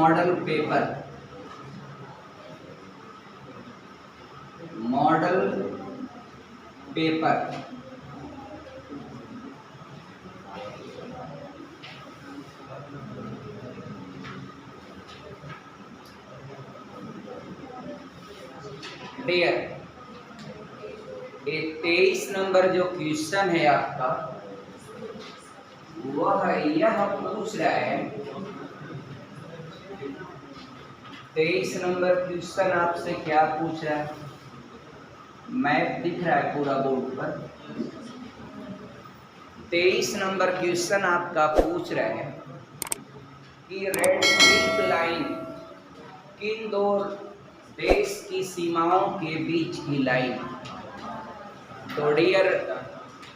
Model paper, model paper dear, ये 23 number जो question है आपका, वह यह पूछ रहा है, 23 नंबर क्वेश्चन आपसे क्या पूछ रहा है, मैप दिख रहा है पूरा बोर्ड पर। 23 नंबर क्वेश्चन आपका पूछ रहा है कि रेड क्लिफ लाइन किन दो देश की सीमाओं के बीच की लाइन। तो डियर,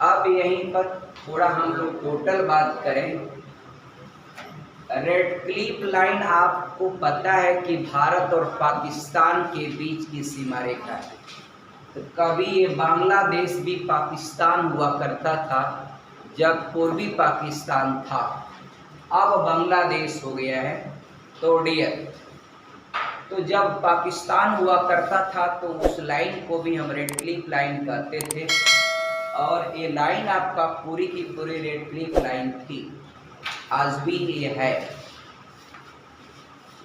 अब यहीं पर थोड़ा हम लोग टोटल बात करें। रेड क्लिफ लाइन आपको पता है कि भारत और पाकिस्तान के बीच की सीमा रेखा है। तो कभी ये बांग्लादेश भी पाकिस्तान हुआ करता था जब पूर्वी पाकिस्तान था, अब बांग्लादेश हो गया है। तो डियर, तो जब पाकिस्तान हुआ करता था तो उस लाइन को भी हम रेड क्लिफ लाइन कहते थे, और ये लाइन आपका पूरी की पूरी रेड क्लिफ लाइन थी, आज भी ये है।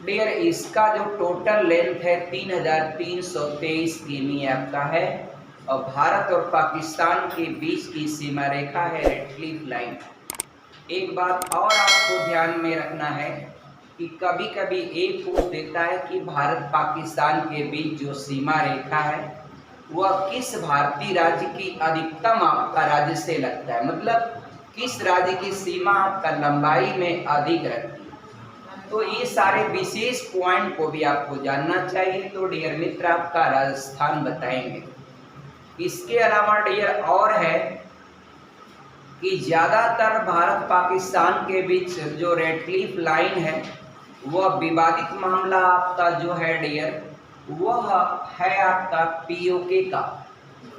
डियर, इसका जो टोटल लेंथ है 3323 किमी आपका है, और भारत और पाकिस्तान के बीच की सीमा रेखा है रेड क्लिफ लाइन। एक बात और आपको ध्यान में रखना है कि कभी कभी एक पूछ देता है कि भारत पाकिस्तान के बीच जो सीमा रेखा है वह किस भारतीय राज्य की अधिकतम आपका राज्य से लगता है, मतलब किस राज्य की सीमा आपका लंबाई में अधिक रहती है। तो ये सारे विशेष पॉइंट को भी आपको जानना चाहिए। तो डियर मित्र, आपका राजस्थान बताएंगे। इसके अलावा डियर और है कि ज़्यादातर भारत पाकिस्तान के बीच जो रेड क्लिफ लाइन है वह विवादित मामला आपका जो है डियर, वह है आपका पीओके का।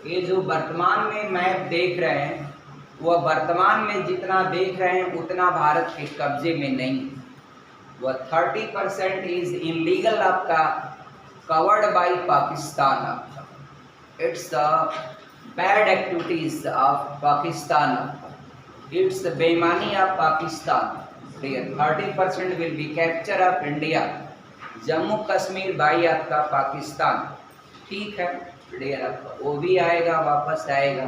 ये जो वर्तमान में मैप देख रहे हैं, वह वर्तमान में जितना देख रहे हैं उतना भारत के कब्जे में नहीं। वह 30% इज इनलीगल आपका, कवर्ड बाय पाकिस्तान आपका। It's the bad activities of Pakistan, it's बेईमानी of Pakistan. 30% will be capture of India, Jammu Kashmir by आपका पाकिस्तान। ठीक है डियर, आपका वो भी आएगा, वापस आएगा।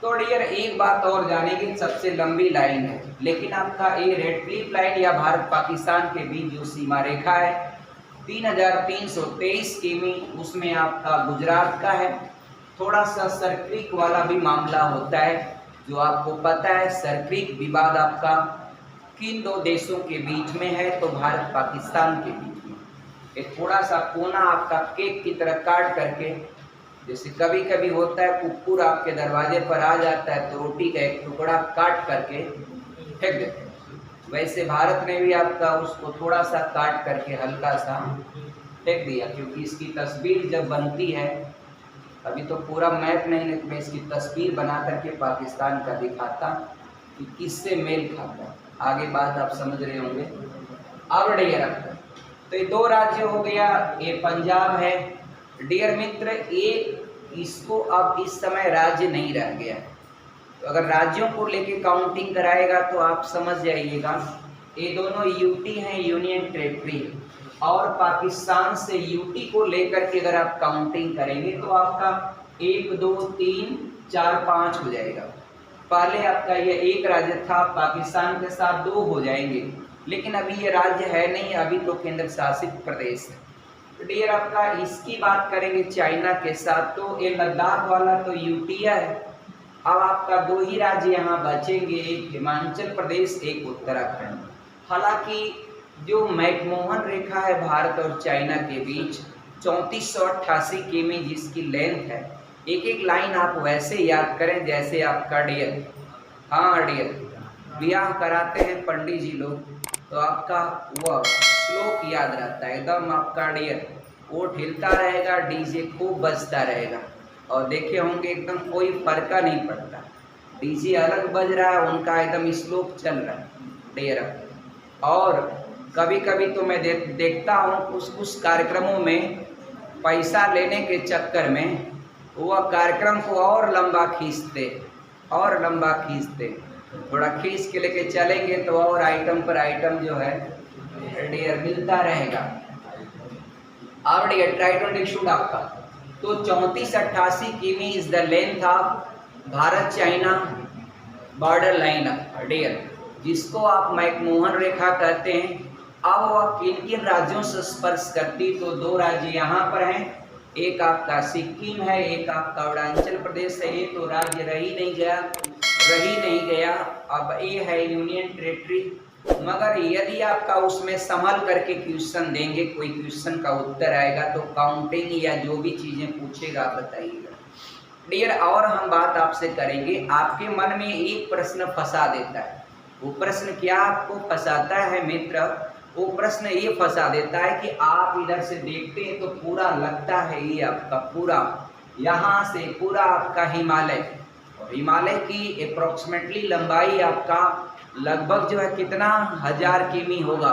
तो डियर एक बात और जानेंगे, सबसे लंबी लाइन है, लेकिन आपका ये रेड क्लिफ लाइन या भारत पाकिस्तान के बीच जो सीमा रेखा है 3323 किमी, उसमें आपका गुजरात का है। थोड़ा सा सरक्रिक वाला भी मामला होता है, जो आपको पता है सरक्रिक विवाद आपका किन दो देशों के बीच में है, तो भारत पाकिस्तान के बीच में। एक थोड़ा सा कोना आपका केक की तरह काट करके, जैसे कभी कभी होता है कुकुर आपके दरवाजे पर आ जाता है तो रोटी का एक टुकड़ा काट करके फेंक देते हैं, वैसे भारत ने भी आपका उसको थोड़ा सा काट करके हल्का सा फेंक दिया। क्योंकि इसकी तस्वीर जब बनती है, अभी तो पूरा मैप नहीं, लेकिन मैं इसकी तस्वीर बना करके पाकिस्तान का दिखाता कि किससे मेल खाता है। आगे बात आप समझ रहे होंगे। अब डियर, तो ये दो राज्य हो गया, ये पंजाब है। डियर मित्र, एक इसको अब इस समय राज्य नहीं रह गया। तो अगर राज्यों को लेके काउंटिंग कराएगा तो आप समझ जाइएगा, ये दोनों यूटी हैं, यूनियन टेरिटरी है, और पाकिस्तान से यूटी को लेकर के अगर आप काउंटिंग करेंगे तो आपका 1 2 3 4 5 हो जाएगा। पहले आपका ये एक राज्य था, पाकिस्तान के साथ 2 हो जाएंगे, लेकिन अभी ये राज्य है नहीं, अभी तो केंद्र शासित प्रदेश है। तो डियर आपका इसकी बात करेंगे चाइना के साथ, तो ये लद्दाख वाला तो यूटिया है। अब आपका 2 ही राज्य यहाँ बचेंगे, एक हिमाचल प्रदेश, एक उत्तराखंड। हालांकि जो मैकमोहन रेखा है भारत और चाइना के बीच 3488 किमी जिसकी लेंथ है, एक एक लाइन आप वैसे याद करें जैसे आपका डियर, हाँ डियर, ब्याह कराते हैं पंडित जी लोग, तो आपका वह श्लोक याद रहता है एकदम आपका डियर। वो हिलता रहेगा, डीजे खूब बजता रहेगा, और देखे होंगे एकदम कोई फर्क नहीं पड़ता, डीजे अलग बज रहा है, उनका एकदम श्लोक चल रहा है डियर। और कभी कभी तो मैं देखता हूँ कुछ कार्यक्रमों में पैसा लेने के चक्कर में वह कार्यक्रम को और लंबा खींचते, थोड़ा खींच के लेके चलेंगे तो और आइटम पर आइटम जो है डियर मिलता रहेगा। और डियर ट्राई टू अंडरस्टूड आपका तो 3488 किमी is the length of Bharat China border line dear, जिसको आप मैकमोहन रेखा कहते हैं। अब वह किन किन राज्यों से स्पर्श करती, तो दो राज्य यहाँ पर हैं, एक आपका सिक्किम है, एक आपका अरुणाचल प्रदेश है। ये तो राज्य रह ही नहीं गया, अब ये है यूनियन टेरिटरी। मगर यदि आपका उसमें संभल करके क्वेश्चन देंगे, कोई क्वेश्चन का उत्तर आएगा तो काउंटिंग या जो भी चीज़ें पूछेगा बताइएगा डियर। और हम बात आपसे करेंगे, आपके मन में एक प्रश्न फंसा देता है। वो प्रश्न क्या आपको फंसाता है मित्र? वो प्रश्न ये फंसा देता है कि आप इधर से देखते हैं तो पूरा लगता है ये आपका पूरा यहाँ से पूरा आपका हिमालय की अप्रोक्सीमेटली लंबाई आपका लगभग जो है कितना 1000 किमी होगा।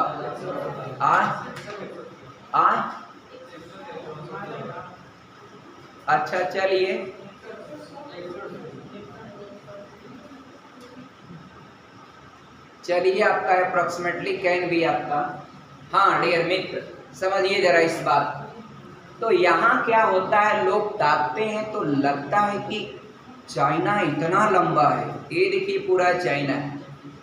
अच्छा चलिए आपका अप्रोक्सीमेटली कैन भी आपका, हाँ डियर मित्र समझिए जरा इस बात। तो यहाँ क्या होता है, लोग ताकते हैं तो लगता है कि चाइना इतना लंबा है, ये देखिए पूरा चाइना है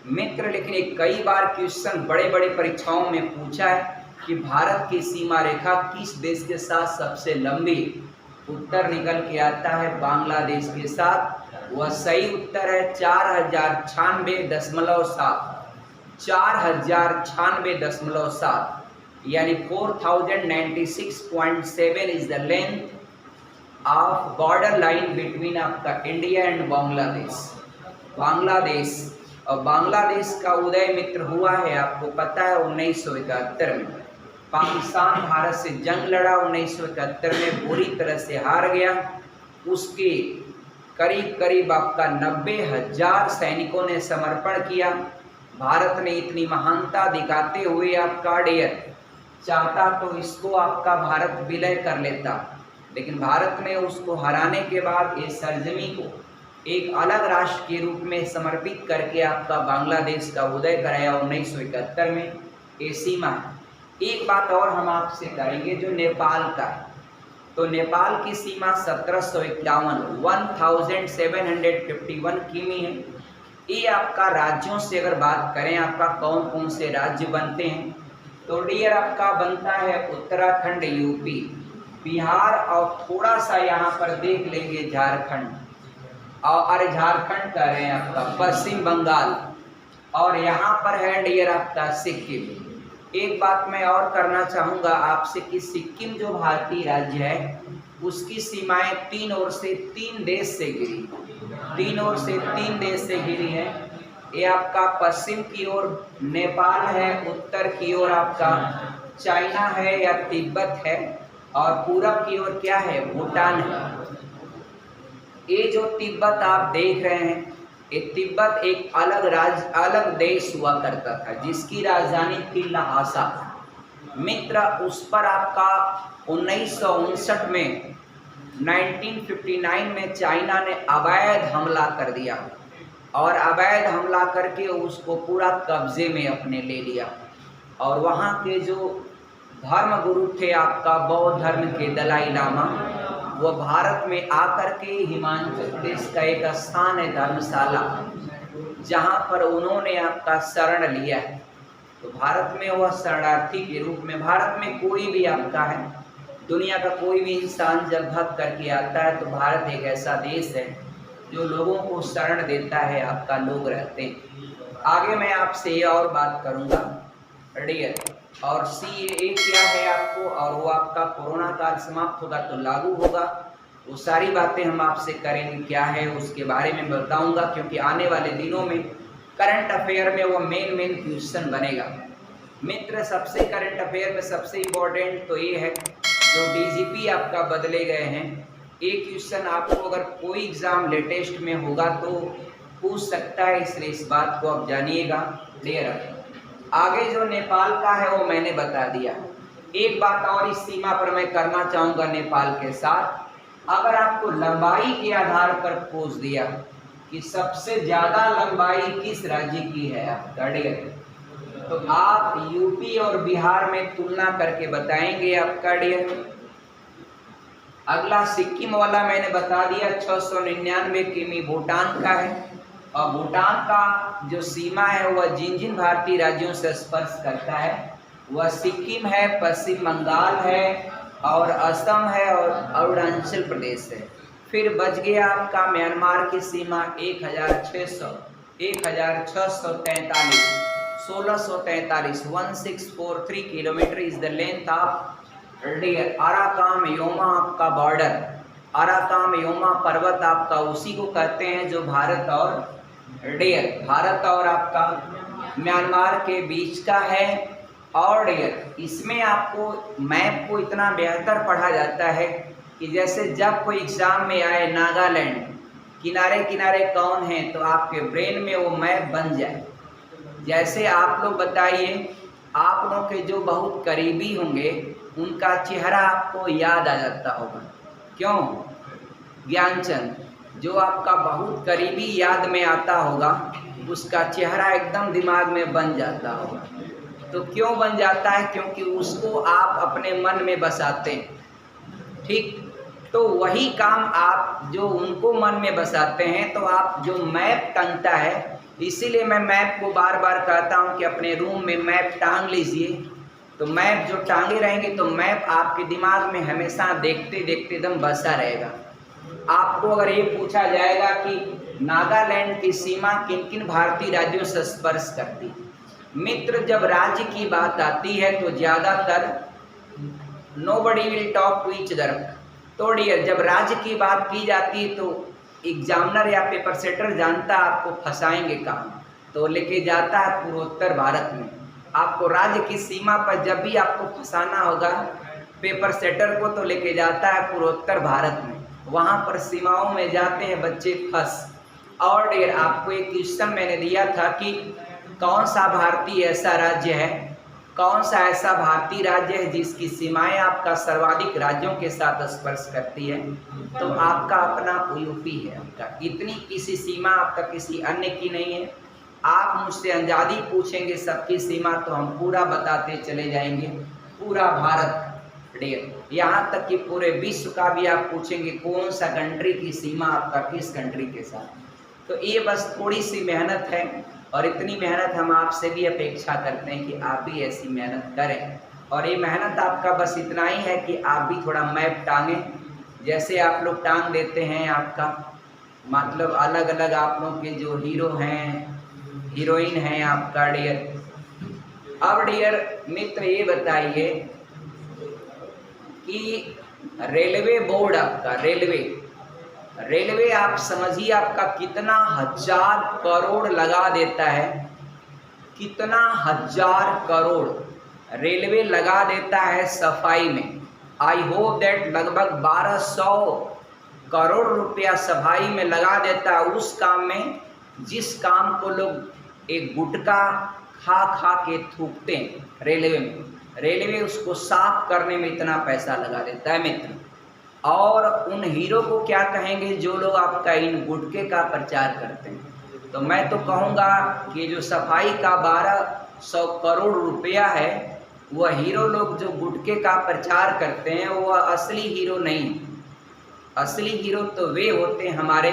मित्र। लेकिन कई बार क्वेश्चन बड़े बड़े परीक्षाओं में पूछा है कि भारत की सीमा रेखा किस देश के साथ सबसे लंबी, उत्तर निकल के आता है बांग्लादेश के साथ। वह सही उत्तर है 4096.7 यानी 4096.7 is the length of border line between आपका इंडिया एंड बांग्लादेश। और बांग्लादेश का उदय मित्र हुआ है आपको पता है 1971 में। पाकिस्तान भारत से जंग लड़ा 1971 में, बुरी तरह से हार गया। उसके करीब आपका 90,000 सैनिकों ने समर्पण किया। भारत ने इतनी महानता दिखाते हुए आपका डियर चाहता तो इसको आपका भारत विलय कर लेता, लेकिन भारत ने उसको हराने के बाद इस सरजमी को एक अलग राष्ट्र के रूप में समर्पित करके आपका बांग्लादेश का उदय कराया 1971 में। ये सीमा है। एक बात और हम आपसे करेंगे जो नेपाल का है, तो नेपाल की सीमा 1751 किमी है। ये आपका राज्यों से अगर बात करें आपका कौन कौन से राज्य बनते हैं, तो डियर आपका बनता है उत्तराखंड, यूपी, बिहार और थोड़ा सा यहाँ पर देख लेंगे झारखंड, और झारखंड कह रहे हैं आपका पश्चिम बंगाल, और यहाँ पर है डियर आपका सिक्किम। एक बात मैं और करना चाहूँगा आपसे कि सिक्किम जो भारतीय राज्य है उसकी सीमाएं 3 ओर से 3 देश से घिरी है। ये आपका पश्चिम की ओर नेपाल है, उत्तर की ओर आपका चाइना है या तिब्बत है, और पूरब की ओर क्या है, भूटान है। ये जो तिब्बत आप देख रहे हैं, ये तिब्बत एक अलग देश हुआ करता था जिसकी राजधानी थी लहासा मित्र। उस पर आपका 1959 में 1959 में चाइना ने अवैध हमला कर दिया, और अवैध हमला करके उसको पूरा कब्जे में अपने ले लिया। और वहाँ के जो धर्म गुरु थे आपका बौद्ध धर्म के दलाई लामा, वो भारत में आकर के हिमाचल प्रदेश का एक स्थान है धर्मशाला, जहाँ पर उन्होंने आपका शरण लिया है। तो भारत में वह शरणार्थी के रूप में, भारत में कोई भी आपका है, दुनिया का कोई भी इंसान जब भक्त करके आता है तो भारत एक ऐसा देश है जो लोगों को शरण देता है, आपका लोग रहते हैं। आगे मैं आपसे ये और बात करूँगा डियर, और CAA क्या है आपको, और वो आपका कोरोना काल समाप्त होगा तो लागू होगा, वो सारी बातें हम आपसे करेंगे क्या है उसके बारे में बताऊंगा, क्योंकि आने वाले दिनों में करंट अफेयर में वो मेन क्वेश्चन बनेगा मित्र। सबसे करंट अफेयर में सबसे इम्पोर्टेंट तो ये है जो DGP आपका बदले गए हैं। एक क्वेश्चन आपको अगर कोई एग्ज़ाम लेटेस्ट में होगा तो पूछ सकता है, इसलिए इस बात को आप जानिएगा। क्लियर है? आगे जो नेपाल का है वो मैंने बता दिया। एक बात और इस सीमा पर मैं करना चाहूँगा नेपाल के साथ, अगर आपको लंबाई के आधार पर पूछ दिया कि सबसे ज़्यादा लंबाई किस राज्य की है आपका डियर, तो आप यूपी और बिहार में तुलना करके बताएंगे आपका डियर। अगला सिक्किम वाला मैंने बता दिया 699 किमी भूटान का है, और भूटान का जो सीमा है वह जिन जिन भारतीय राज्यों से स्पर्श करता है वह सिक्किम है, पश्चिम बंगाल है और असम है और अरुणाचल प्रदेश है। फिर बच गया आपका म्यांमार की सीमा 1643 1643 kilometre is the length of डियर। अराकाम योमा आपका बॉर्डर, अराकाम योमा पर्वत आपका उसी को कहते हैं जो भारत और आपका म्यांमार के बीच का है। और डियर इसमें आपको मैप को इतना बेहतर पढ़ा जाता है कि जैसे जब कोई एग्जाम में आए नागालैंड किनारे किनारे कौन है तो आपके ब्रेन में वो मैप बन जाए। जैसे आप लोग बताइए, आप लोग के जो बहुत करीबी होंगे उनका चेहरा आपको याद आ जाता होगा, क्यों ज्ञानचंद? जो आपका बहुत करीबी याद में आता होगा उसका चेहरा एकदम दिमाग में बन जाता होगा। तो क्यों बन जाता है? क्योंकि उसको आप अपने मन में बसाते हैं, ठीक। तो वही काम आप जो उनको मन में बसाते हैं, तो आप जो मैप टंगता है, इसीलिए मैं मैप को बार बार कहता हूं कि अपने रूम में मैप टांग लीजिए। तो मैप जो टांगे रहेंगे तो मैप आपके दिमाग में हमेशा देखते देखते एकदम बसा रहेगा। आपको अगर ये पूछा जाएगा कि नागालैंड की सीमा किन किन भारतीय राज्यों से स्पर्श करती, मित्र जब राज्य की बात आती है तो ज़्यादातर nobody will talk to each other. तो डियर जब राज्य की बात की जाती है तो एग्जामिनर या पेपर सेटर जानता है आपको फंसाएंगे कहाँ, तो लेके जाता है पूर्वोत्तर भारत में। आपको राज्य की सीमा पर जब भी आपको फंसाना होगा पेपर सेटर को, तो लेके जाता है पूर्वोत्तर भारत में। वहाँ पर सीमाओं में जाते हैं बच्चे फंस। और डियर आपको एक क्वेश्चन मैंने दिया था कि कौन सा भारतीय ऐसा राज्य है, कौन सा ऐसा भारतीय राज्य है जिसकी सीमाएं आपका सर्वाधिक राज्यों के साथ स्पर्श करती है, तो आपका अपना यूपी है। आपका इतनी किसी सीमा आपका किसी अन्य की नहीं है। आप मुझसे अंजादी पूछेंगे सबकी सीमा तो हम पूरा बताते चले जाएंगे, पूरा भारत डियर, यहाँ तक कि पूरे विश्व का भी आप पूछेंगे कौन सा कंट्री की सीमा आपका किस कंट्री के साथ। तो ये बस थोड़ी सी मेहनत है, और इतनी मेहनत हम आपसे भी अपेक्षा करते हैं कि आप भी ऐसी मेहनत करें। और ये मेहनत आपका बस इतना ही है कि आप भी थोड़ा मैप टांगें, जैसे आप लोग टांग देते हैं। आपका मतलब अलग अलग आप लोग के जो हीरो हैं हीरोइन हैं आपका डियर। अब डियर मित्र ये बताइए कि रेलवे बोर्ड आपका रेलवे आप समझिए आपका कितना 1000 करोड़ लगा देता है, कितना 1000 करोड़ रेलवे लगा देता है सफाई में। आई होप दैट लगभग 1200 करोड़ रुपया सफाई में लगा देता है उस काम में जिस काम को लोग एक गुटखा खा खा के थूकते हैं रेलवे में। रेलवे उसको साफ करने में इतना पैसा लगा देता है मित्र। और उन हीरो को क्या कहेंगे जो लोग आपका इन गुटखे का प्रचार करते हैं। तो मैं तो कहूँगा कि जो सफाई का 1200 करोड़ रुपया है वह हीरो लोग जो गुटखे का प्रचार करते हैं वह असली हीरो नहीं। असली हीरो तो वे होते हैं हमारे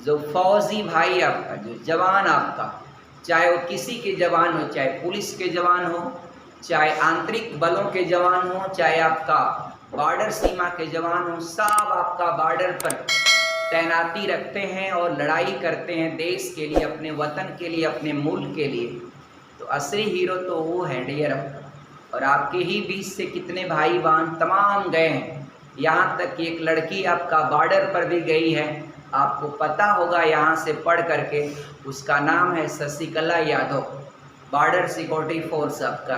जो फौजी भाई आपका, जो जवान आपका, चाहे वो किसी के जवान हो, चाहे पुलिस के जवान हो, चाहे आंतरिक बलों के जवान हो, चाहे आपका बॉर्डर सीमा के जवान हो, सब आपका बॉर्डर पर तैनाती रखते हैं और लड़ाई करते हैं देश के लिए, अपने वतन के लिए, अपने मुल्क के लिए। तो असली हीरो तो वो है डियर आपका। और आपके ही बीच से कितने भाई बहन तमाम गए हैं, यहाँ तक कि एक लड़की आपका बॉर्डर पर भी गई है, आपको पता होगा यहाँ से पढ़ करके, उसका नाम है Shashikala Yadav. Border security force आपका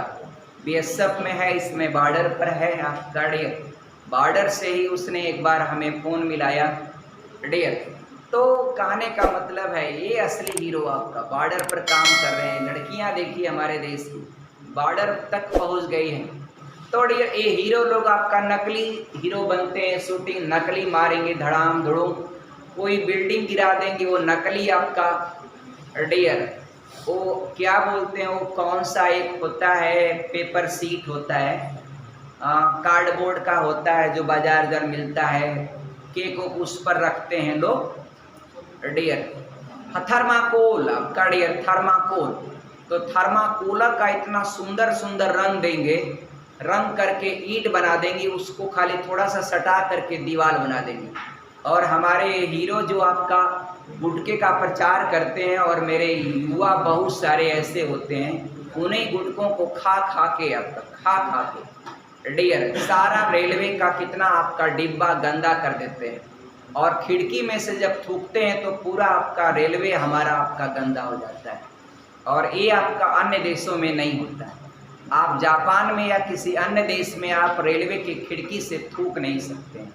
बीएसएफ में है, इसमें बॉर्डर पर है आपका डियर। बॉर्डर से ही उसने एक बार हमें फ़ोन मिलाया डियर, तो कहने का मतलब है ये असली हीरो आपका बॉर्डर पर काम कर रहे हैं। लड़कियां देखिए हमारे देश की बॉर्डर तक पहुंच गई हैं। तो ये हीरो लोग आपका नकली हीरो बनते हैं, शूटिंग नकली मारेंगे धड़ाम धड़ूम, कोई बिल्डिंग गिरा देंगे वो नकली आपका डियर, वो क्या बोलते हैं, वो कौन सा एक होता है पेपर सीट होता है, कार्डबोर्ड का होता है जो बाजार मिलता है, केक को उस पर रखते हैं लोग डियर, थर्माकोल आपका डियर, थर्माकोल। तो थर्माकोला का इतना सुंदर सुंदर रंग देंगे, रंग करके ईंट बना देंगे, उसको खाली थोड़ा सा सटा करके दीवार बना देंगे। और हमारे हीरो जो आपका गुटके का प्रचार करते हैं, और मेरे युवा बहुत सारे ऐसे होते हैं, उन्हीं गुटकों को खा खा के डियर सारा रेलवे का कितना आपका डिब्बा गंदा कर देते हैं, और खिड़की में से जब थूकते हैं तो पूरा आपका रेलवे हमारा आपका गंदा हो जाता है। और ये आपका अन्य देशों में नहीं होता है। आप जापान में या किसी अन्य देश में आप रेलवे की खिड़की से थूक नहीं सकते हैं।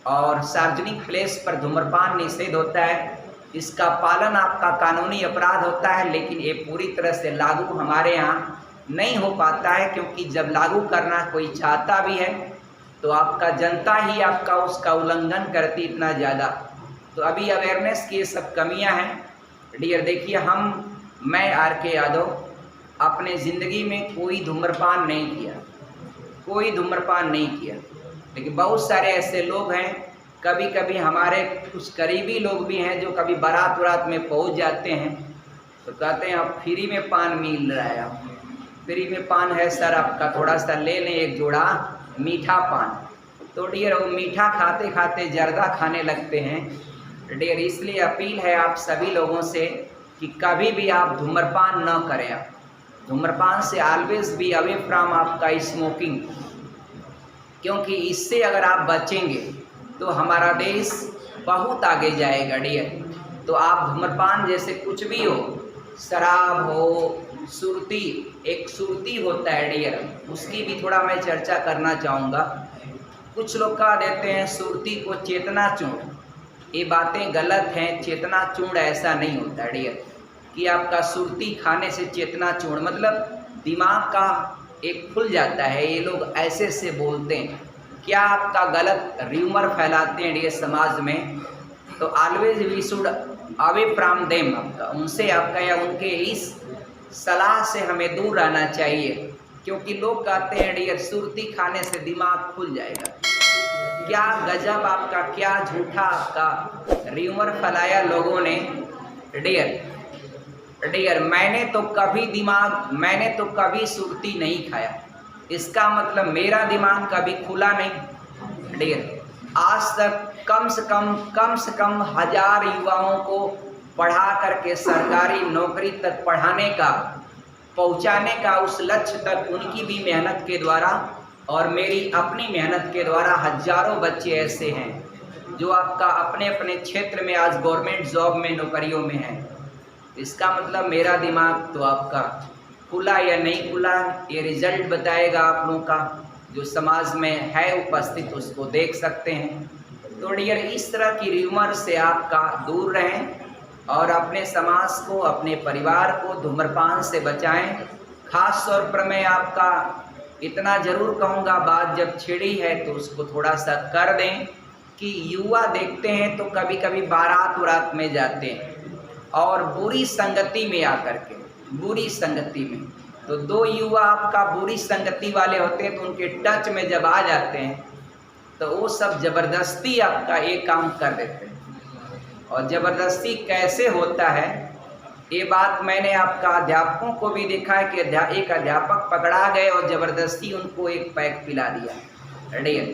और सार्वजनिक प्लेस पर धूम्रपान निषेध होता है, इसका पालन आपका कानूनी अपराध होता है, लेकिन ये पूरी तरह से लागू हमारे यहाँ नहीं हो पाता है, क्योंकि जब लागू करना कोई चाहता भी है तो आपका जनता ही आपका उसका उल्लंघन करती इतना ज़्यादा। तो अभी अवेयरनेस की ये सब कमियां हैं डियर। देखिए मैं आर के यादव अपने ज़िंदगी में कोई धूम्रपान नहीं किया, लेकिन बहुत सारे ऐसे लोग हैं, कभी कभी हमारे कुछ करीबी लोग भी हैं जो कभी बारात वारात में पहुंच जाते हैं तो कहते हैं अब फ्री में पान मिल रहा है, फ्री में पान है सर, आपका थोड़ा सा ले लें एक जोड़ा मीठा पान। तो डियर वो मीठा खाते खाते जर्दा खाने लगते हैं डियर। इसलिए अपील है आप सभी लोगों से कि कभी भी आप धूम्रपान न करें। आप धूम्रपान से ऑलवेज बी अवे फ्रॉम आपका स्मोकिंग, क्योंकि इससे अगर आप बचेंगे तो हमारा देश बहुत आगे जाएगा डियर। तो आप धूम्रपान जैसे कुछ भी हो, शराब हो, सुरती, एक सुरती होता है डियर, उसकी भी थोड़ा मैं चर्चा करना चाहूँगा। कुछ लोग कह देते हैं सुरती को चेतना चूर्ण, ये बातें गलत हैं। चेतना चूर्ण ऐसा नहीं होता डियर कि आपका सुरती खाने से चेतना चूर्ण मतलब दिमाग का एक खुल जाता है। ये लोग ऐसे से बोलते हैं, क्या आपका गलत र्यूमर फैलाते हैं डियर समाज में। तो always we should away from them, आपका उनसे आपका या उनके इस सलाह से हमें दूर रहना चाहिए, क्योंकि लोग कहते हैं डियर सुरती खाने से दिमाग खुल जाएगा। क्या गजब आपका, क्या झूठा आपका र्यूमर फैलाया लोगों ने डियर। मैंने तो कभी सुरती नहीं खाया, इसका मतलब मेरा दिमाग कभी खुला नहीं डियर। आज तक कम से कम 1000 युवाओं को पढ़ा करके सरकारी नौकरी तक पहुंचाने का उस लक्ष्य तक उनकी भी मेहनत के द्वारा और मेरी अपनी मेहनत के द्वारा हजारों बच्चे ऐसे हैं जो आपका अपने अपने क्षेत्र में आज गवर्नमेंट जॉब में नौकरियों में हैं। इसका मतलब मेरा दिमाग तो आपका खुला या नहीं खुला, ये रिजल्ट बताएगा आप लोगों का जो समाज में है उपस्थित, उसको देख सकते हैं। तो डियर इस तरह की र्यूमर से आपका दूर रहें और अपने समाज को, अपने परिवार को धूम्रपान से बचाएं। खास तौर पर मैं आपका इतना ज़रूर कहूँगा, बात जब छिड़ी है तो उसको थोड़ा सा कर दें कि युवा देखते हैं तो कभी कभी बारात वारात में जाते हैं और बुरी संगति में आकर के, बुरी संगति में, तो दो युवा आपका बुरी संगति वाले होते हैं तो उनके टच में जब आ जाते हैं तो वो सब ज़बरदस्ती आपका ये काम कर देते हैं। और ज़बरदस्ती कैसे होता है ये बात मैंने आपका अध्यापकों को भी देखा है कि एक अध्यापक पकड़ा गए और ज़बरदस्ती उनको एक पैक पिला दिया डियर।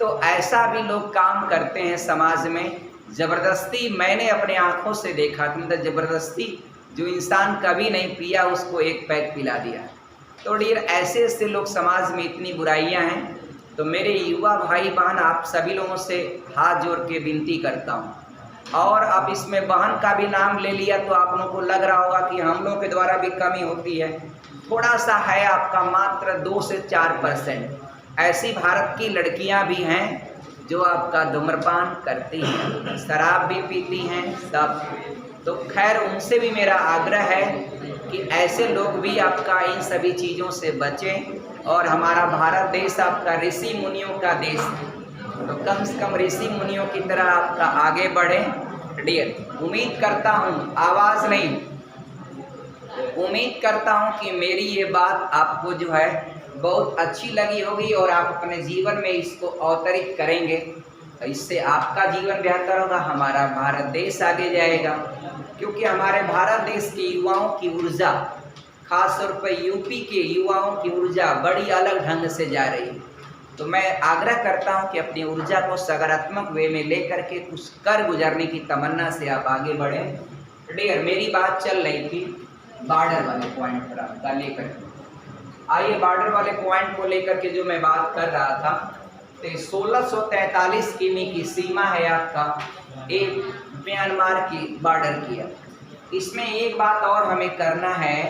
तो ऐसा भी लोग काम करते हैं समाज में, ज़बरदस्ती मैंने अपने आँखों से देखा कि मतलब ज़बरदस्ती जो इंसान कभी नहीं पिया उसको एक पैक पिला दिया। तो डियर ऐसे ऐसे लोग समाज में इतनी बुराइयां हैं। तो मेरे युवा भाई बहन आप सभी लोगों से हाथ जोड़ के विनती करता हूं। और अब इसमें बहन का भी नाम ले लिया तो आप लोगों को लग रहा होगा कि हम लोगों के द्वारा भी कमी होती है, थोड़ा सा है आपका, मात्र 2 से 4%। ऐसी भारत की लड़कियां भी हैं जो आपका धूम्रपान करती हैं, शराब भी पीती हैं सब। तो खैर उनसे भी मेरा आग्रह है कि ऐसे लोग भी आपका इन सभी चीज़ों से बचें। और हमारा भारत देश आपका ऋषि मुनियों का देश है, तो कम से कम ऋषि मुनियों की तरह आपका आगे बढ़े। डियर, उम्मीद करता हूँ, आवाज़ नहीं, उम्मीद करता हूँ कि मेरी ये बात आपको जो है बहुत अच्छी लगी होगी और आप अपने जीवन में इसको अवतरित करेंगे। इससे आपका जीवन बेहतर होगा, हमारा भारत देश आगे जाएगा। क्योंकि हमारे भारत देश के युवाओं की ऊर्जा, खास तौर पर यूपी के युवाओं की ऊर्जा बड़ी अलग ढंग से जा रही है। तो मैं आग्रह करता हूं कि अपनी ऊर्जा को सकारात्मक वे में लेकर के कुछ कर गुजरने की तमन्ना से आप आगे बढ़ें। डियर, मेरी बात चल रही थी बॉर्डर वाले पॉइंट पर आपका लेकर। आइए बॉर्डर वाले पॉइंट को लेकर के जो मैं बात कर रहा था, तो 1643 किमी की सीमा है आपका एक म्यांमार की बॉर्डर की। इसमें एक बात और हमें करना है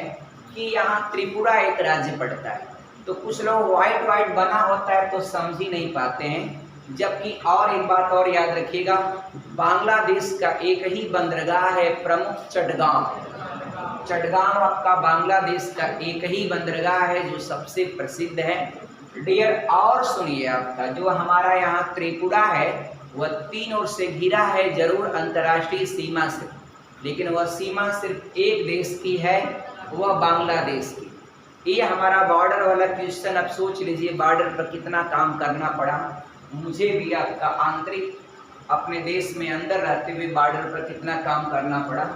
कि यहाँ त्रिपुरा एक राज्य पड़ता है। तो कुछ लोग वाइट बना होता है तो समझ ही नहीं पाते हैं। जबकि और एक बात और याद रखिएगा, बांग्लादेश का एक ही बंदरगाह है प्रमुख, चटगांव आपका बांग्लादेश का एक ही बंदरगाह है जो सबसे प्रसिद्ध है। डियर, और सुनिए, आपका जो हमारा यहाँ त्रिपुरा है वह 3 ओर से घिरा है जरूर अंतर्राष्ट्रीय सीमा से, लेकिन वह सीमा सिर्फ एक देश की है, वह बांग्लादेश की। ये हमारा बॉर्डर वाला क्वेश्चन, अब सोच लीजिए बॉर्डर पर कितना काम करना पड़ा मुझे भी, आपका आंतरिक अपने देश में अंदर रहते हुए बॉर्डर पर कितना काम करना पड़ा।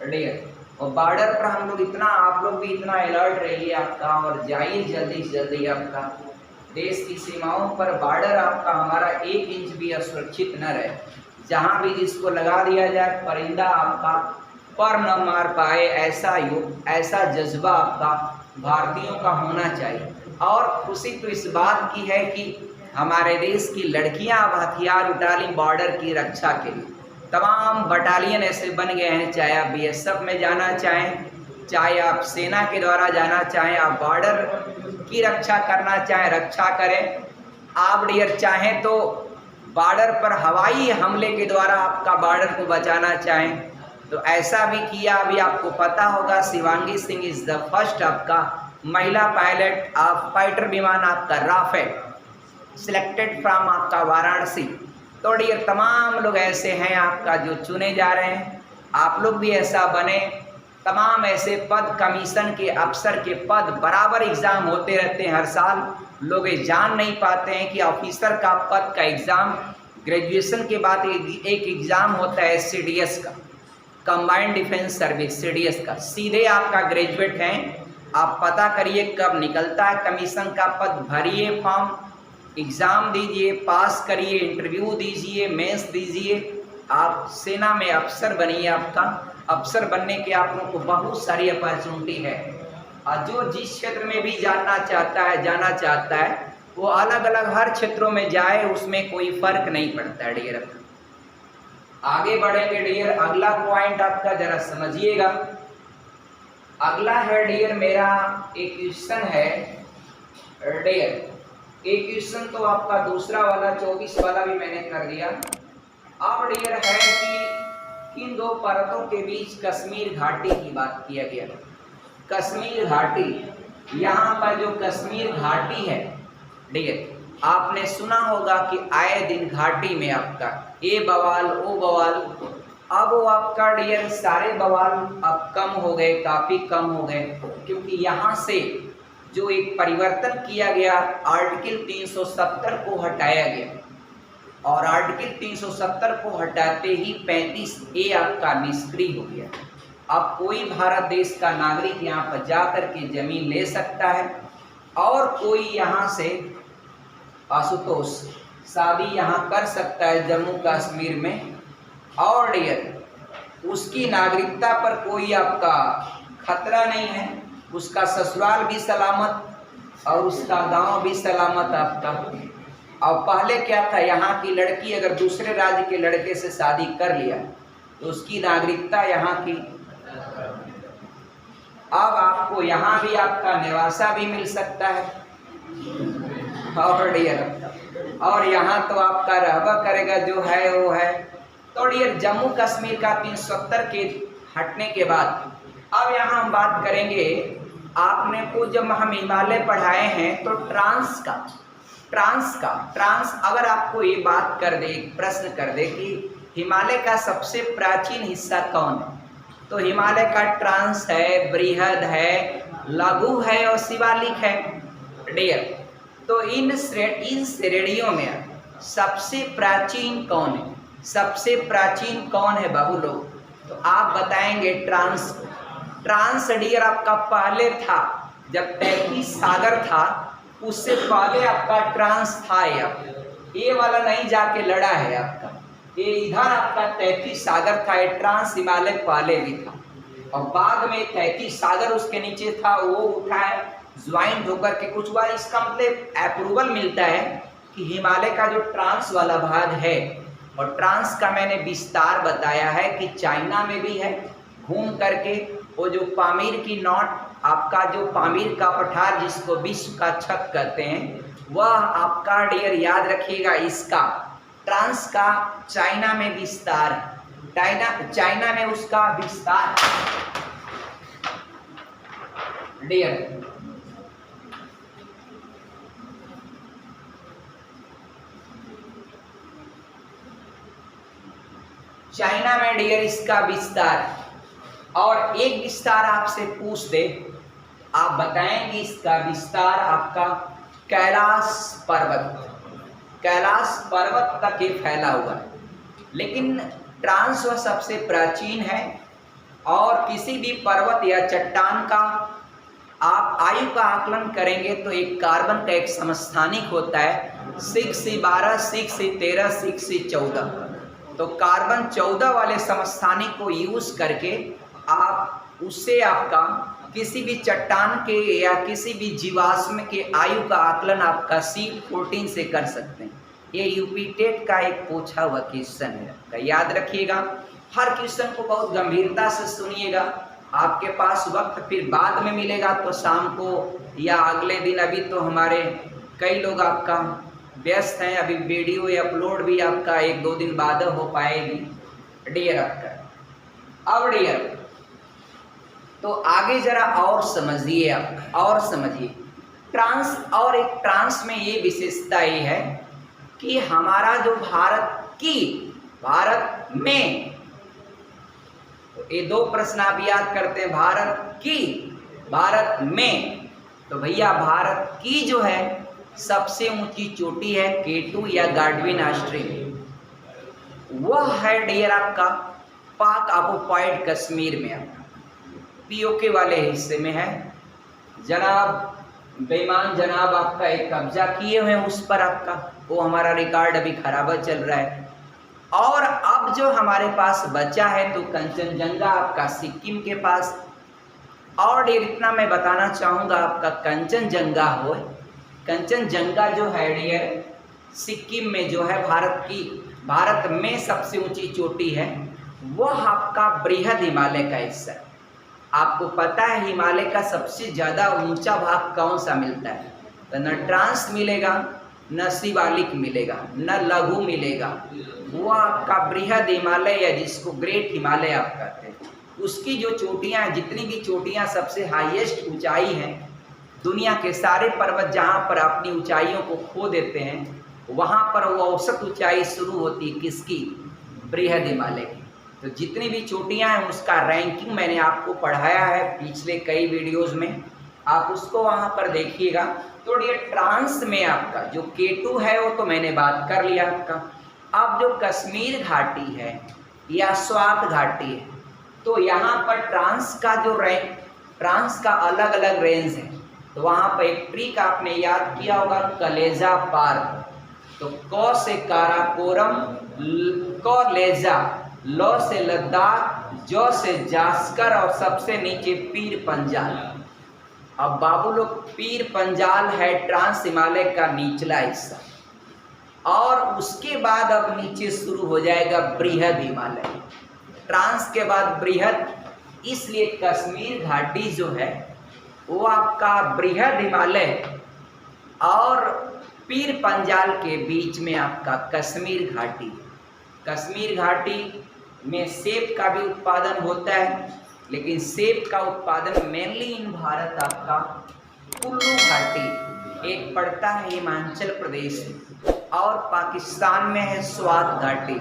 डियर, और बॉर्डर पर हम लोग इतना, आप लोग भी इतना अलर्ट रहिए आपका, और जाइए जल्दी से जल्दी आपका देश की सीमाओं पर बॉर्डर आपका हमारा 1 इंच भी असुरक्षित न रहे। जहाँ भी जिसको लगा दिया जाए परिंदा आपका पर न मार पाए, ऐसा जज्बा आपका भारतीयों का होना चाहिए। और खुशी तो इस बात की है कि हमारे देश की लड़कियां अब हथियार उठा ली बॉर्डर की रक्षा के लिए। तमाम बटालियन ऐसे बन गए हैं, चाहे आप बीएसएफ में जाना चाहें, चाहे आप सेना के द्वारा जाना चाहें, आप बॉर्डर की रक्षा करना चाहें, रक्षा करें। आप डियर चाहें तो बॉर्डर पर हवाई हमले के द्वारा आपका बॉर्डर को बचाना चाहें तो ऐसा भी किया। अभी आपको पता होगा Shivangi Singh is the first आपका महिला पायलट ऑफ फाइटर विमान आपका राफेल सिलेक्टेड फ्रॉम आपका वाराणसी। तो डियर, तमाम लोग ऐसे हैं आपका जो चुने जा रहे हैं, आप लोग भी ऐसा बने। तमाम ऐसे पद, कमीशन के अफसर के पद बराबर एग्ज़ाम होते रहते हैं हर साल। लोग ये जान नहीं पाते हैं कि ऑफिसर का पद का एग्ज़ाम ग्रेजुएशन के बाद एक एग्ज़ाम होता है CDS का, कंबाइंड डिफेंस सर्विस CDS का। सीधे आपका ग्रेजुएट हैं, आप पता करिए कब निकलता है कमीशन का पद, भरिए फॉर्म, एग्ज़ाम दीजिए, पास करिए, इंटरव्यू दीजिए, मेंस दीजिए, आप सेना में अफसर बनिए। आपका अफसर बनने के आप लोगों को बहुत सारी अपॉर्चुनिटी है। और जो जिस क्षेत्र में भी जाना चाहता है वो अलग अलग हर क्षेत्रों में जाए, उसमें कोई फर्क नहीं पड़ता है। डियर, आगे बढ़ेंगे डियर, अगला पॉइंट आपका जरा समझिएगा। अगला है डियर मेरा एक क्वेश्चन है डियर, एक क्वेश्चन तो आपका दूसरा वाला 24 वाला भी मैंने कर दिया। अब डियर है कि किन 2 परतों के बीच कश्मीर घाटी की बात किया गया। कश्मीर घाटी, यहाँ पर जो कश्मीर घाटी है डियर, आपने सुना होगा कि आए दिन घाटी में आपका ये बवाल ओ बवाल। अब वो आपका डियर सारे बवाल अब कम हो गए, काफ़ी कम हो गए, क्योंकि यहाँ से जो एक परिवर्तन किया गया, आर्टिकल 370 को हटाया गया। और आर्टिकल 370 को हटाते ही 35A आपका निष्क्रिय हो गया। अब कोई भारत देश का नागरिक यहाँ पर जाकर के जमीन ले सकता है और कोई यहाँ से आशुतोष शादी यहाँ कर सकता है जम्मू कश्मीर में। और डियर उसकी नागरिकता पर कोई आपका खतरा नहीं है, उसका ससुराल भी सलामत और उसका गांव भी सलामत आपका। और पहले क्या था, यहाँ की लड़की अगर दूसरे राज्य के लड़के से शादी कर लिया तो उसकी नागरिकता यहाँ की। अब आपको यहाँ भी आपका निवासा भी मिल सकता है। और डियर और यहाँ तो आपका रहबा करेगा जो है वो है। तो डियर जम्मू कश्मीर का 370 के हटने के बाद अब यहाँ हम बात करेंगे, आपने को जब हम हिमालय पढ़ाए हैं तो ट्रांस अगर आपको ये बात कर दे, प्रश्न कर दे कि हिमालय का सबसे प्राचीन हिस्सा कौन है, तो हिमालय का ट्रांस है, बृहद है, लघु है और शिवालिक है डियर। तो इन श्रेणियों में सबसे प्राचीन कौन है, सबसे प्राचीन कौन है बाबू लोग? तो आप बताएंगे ट्रांस डियर आपका पहले था, जब 33 सागर था उससे पहले आपका ट्रांस था। ये वाला नहीं जाके लड़ा है आपका, ये इधर आपका 33 सागर था, ये ट्रांस हिमालय पहले भी था और बाद में 33 सागर उसके नीचे था, वो उठा है ज्वाइंट होकर के कुछ बार। इसका मतलब अप्रूवल मिलता है कि हिमालय का जो ट्रांस वाला भाग है, और ट्रांस का मैंने विस्तार बताया है कि चाइना में भी है, घूम करके वो जो पामीर की नॉट, आपका जो पामीर का पठार जिसको विश्व का छत कहते हैं, वह आपका डियर याद रखिएगा, इसका ट्रांस का चाइना में विस्तार है, चाइना में उसका विस्तार डियर। चाइना में डियर इसका विस्तार। और एक विस्तार आपसे पूछ दे, आप बताएंगे इसका विस्तार आपका कैलाश पर्वत तक ये फैला हुआ है। लेकिन ट्रांस वह सबसे प्राचीन है और किसी भी पर्वत या चट्टान का आप आयु का आकलन करेंगे तो एक कार्बन का एक समस्थानिक होता है 6C12, 6C13, 6C14। तो कार्बन 14 वाले समस्थानिक को यूज करके आप उससे आपका किसी भी चट्टान के या किसी भी जीवाश्म के आयु का आकलन आपका C14 से कर सकते हैं। ये यूपी टेट का एक पूछा हुआ क्वेश्चन है, याद रखिएगा। हर क्वेश्चन को बहुत गंभीरता से सुनिएगा। आपके पास वक्त फिर बाद में मिलेगा तो शाम को या अगले दिन, अभी तो हमारे कई लोग आपका व्यस्त हैं, अभी वीडियो अपलोड भी आपका 1-2 दिन बाद हो पाएगी डियर आपका। अब डियर तो आगे जरा और समझिए, और समझिए ट्रांस। और एक ट्रांस में ये विशेषता ये है कि हमारा जो भारत में, ये 2 प्रश्न आप याद करते हैं, भारत में, तो भैया भारत की जो है सबसे ऊंची चोटी है K2 या गार्डविन ऑस्ट्रेलिया, वह है डियर आपका पाक ऑक्युपाइड कश्मीर में, आपका POK वाले हिस्से में है। जनाब बेईमान जनाब आपका एक कब्जा किए हुए हैं उस पर आपका, वो हमारा रिकॉर्ड अभी खराब चल रहा है। और अब जो हमारे पास बचा है तो कंचनजंगा आपका सिक्किम के पास। और इतना मैं बताना चाहूँगा, आपका कंचनजंगा जो है डियर सिक्किम में जो है भारत में सबसे ऊंची चोटी है, वह आपका बृहद हिमालय का हिस्सा है। आपको पता है हिमालय का सबसे ज़्यादा ऊंचा भाग कौन सा मिलता है? तो न ट्रांस मिलेगा, न शिवालिक मिलेगा, न लघु मिलेगा, वो आपका बृहद हिमालय या जिसको ग्रेट हिमालय आप कहते हैं, उसकी जो चोटियाँ, जितनी भी चोटियाँ सबसे हाईएस्ट ऊंचाई हैं दुनिया के सारे पर्वत जहाँ पर अपनी ऊंचाइयों को खो देते हैं, वहाँ पर वो औसत ऊंचाई शुरू होती है किसकी? बृहद हिमालय की। तो जितनी भी चोटियाँ हैं उसका रैंकिंग मैंने आपको पढ़ाया है पिछले कई वीडियोस में, आप उसको वहाँ पर देखिएगा। तो ये ट्रांस में आपका जो K2 है वो तो मैंने बात कर लिया आपका। अब जो कश्मीर घाटी है या स्वात घाटी है, तो यहाँ पर ट्रांस का अलग अलग रेंज है। तो वहाँ पर एक ट्रिक आपने याद किया होगा, कलेजा पार्क। तो क से काराकोरम, क लेजा, ल से लद्दाख, ज से जास्कर और सबसे नीचे पीर पंजाल। अब बाबू लोग पीर पंजाल है ट्रांस हिमालय का निचला हिस्सा, और उसके बाद अब नीचे शुरू हो जाएगा बृहद हिमालय। ट्रांस के बाद बृहद, इसलिए कश्मीर घाटी जो है वो आपका बृहद हिमालय और पीर पंजाल के बीच में आपका कश्मीर घाटी। कश्मीर घाटी में सेब का भी उत्पादन होता है, लेकिन सेब का उत्पादन मेनली इन भारत आपका कुल्लू घाटी एक पड़ता है हिमाचल प्रदेश में, और पाकिस्तान में है स्वात घाटी।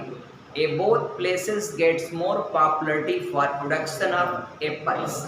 A both places gets more popularity for production of apples.